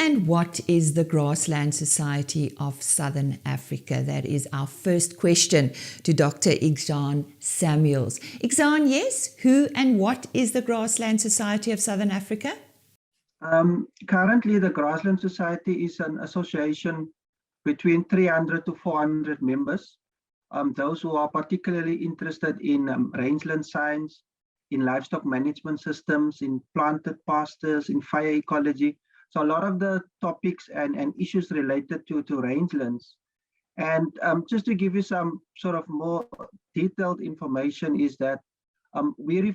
and what is the Grassland Society of Southern Africa? That is our first question to Dr. Igzaan Samuels. Igzaan, yes, who and what is the Grassland Society of Southern Africa? Currently, the Grassland Society is an association between 300 to 400 members. Those who are particularly interested in rangeland science, in livestock management systems, in planted pastures, in fire ecology. So a lot of the topics and issues related to rangelands. And just to give you some sort of more detailed information is that we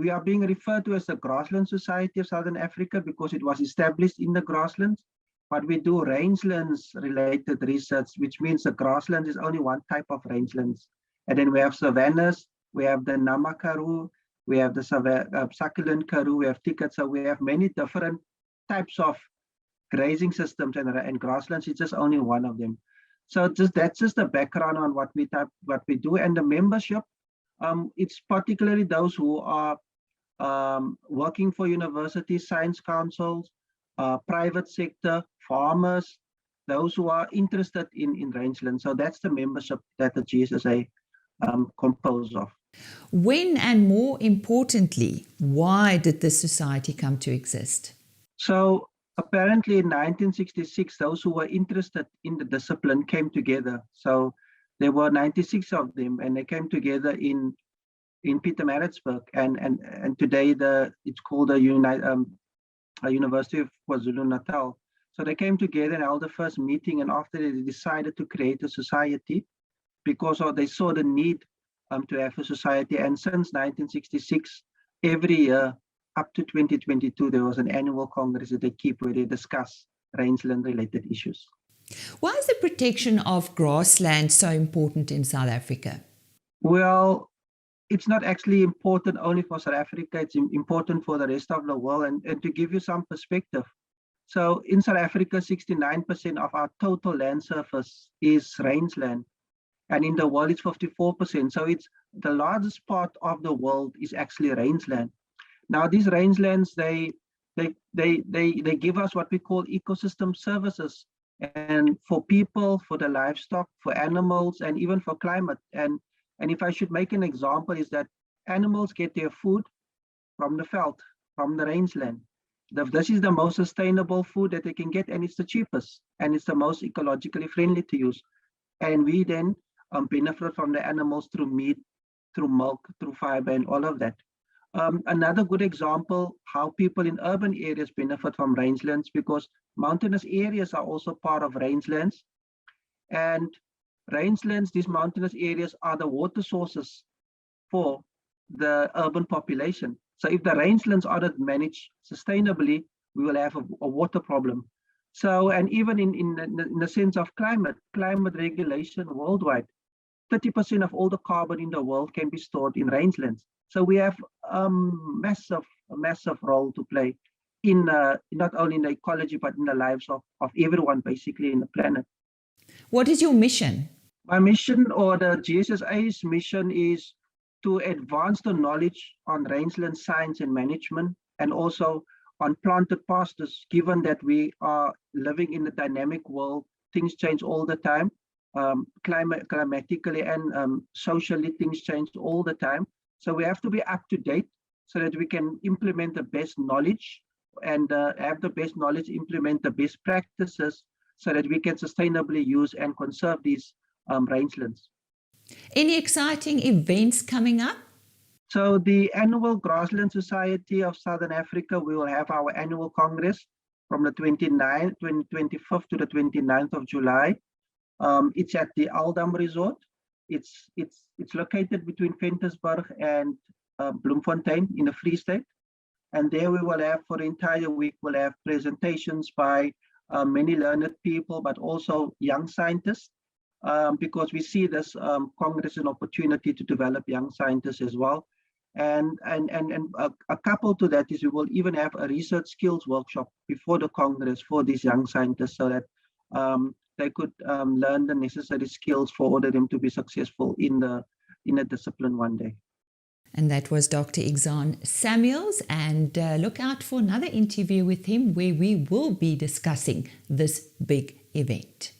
are being referred to as the Grassland Society of Southern Africa because it was established in the grasslands, but we do rangelands related research, which means the grasslands is only one type of rangelands. And then we have savannas, we have the Nama Karoo, we have the succulent Karoo, we have thickets, so we have many different types of grazing systems, and grasslands is just only one of them. So that's just the background on what we do, and the membership. It's particularly those who are working for universities, science councils, private sector, farmers, those who are interested in rangeland. So that's the membership that the GSSA composed of. When, and more importantly, why did this society come to exist? So apparently in 1966, those who were interested in the discipline came together. So there were 96 of them, and they came together in Pietermaritzburg, and today it's called the University of KwaZulu-Natal. So they came together and held the first meeting, and after they decided to create a society because they saw the need to have a society. And since 1966, every year up to 2022, there was an annual congress that they keep where they discuss rangeland related issues. Why is the protection of grassland so important in South Africa? Well, it's not actually important only for South Africa, it's important for the rest of the world. And to give you some perspective, so in South Africa, 69% of our total land surface is rangeland. And in the world, it's 54%. So it's the largest part of the world is actually rangeland. Now, these rangelands, they give us what we call ecosystem services, and for people, for the livestock, for animals, and even for climate. And if I should make an example, is that animals get their food from the veld, from the rangeland. This is the most sustainable food that they can get, and it's the cheapest, and it's the most ecologically friendly to use. And we then benefit from the animals through meat, through milk, through fiber, and all of that. Another good example, how people in urban areas benefit from rangelands, because mountainous areas are also part of rangelands. And rangelands, these mountainous areas, are the water sources for the urban population. So if the rangelands aren't managed sustainably, we will have a water problem. So, and even in the sense of climate regulation worldwide, 30% of all the carbon in the world can be stored in rangelands. So we have a massive role to play in not only in the ecology, but in the lives of everyone basically in the planet. What is your mission? My mission, or the GSSA's mission, is to advance the knowledge on rangeland science and management, and also on planted pastures, given that we are living in a dynamic world. Things change all the time. Climatically and socially, things change all the time. So we have to be up to date so that we can implement the best knowledge and have the best knowledge, implement the best practices so that we can sustainably use and conserve these rangelands. Any exciting events coming up? So the annual Grassland Society of Southern Africa, we will have our annual congress from the 25th to the 29th of July. It's at the Aldam Resort. It's located between Ventersburg and Bloemfontein in the Free State. And there we will have, for the entire week, we'll have presentations by many learned people, but also young scientists, because we see this Congress as an opportunity to develop young scientists as well. And a couple to that is we will even have a research skills workshop before the Congress for these young scientists, so that they could learn the necessary skills for order them to be successful in the discipline one day. And that was Dr. Igzaan Samuels. And look out for another interview with him where we will be discussing this big event.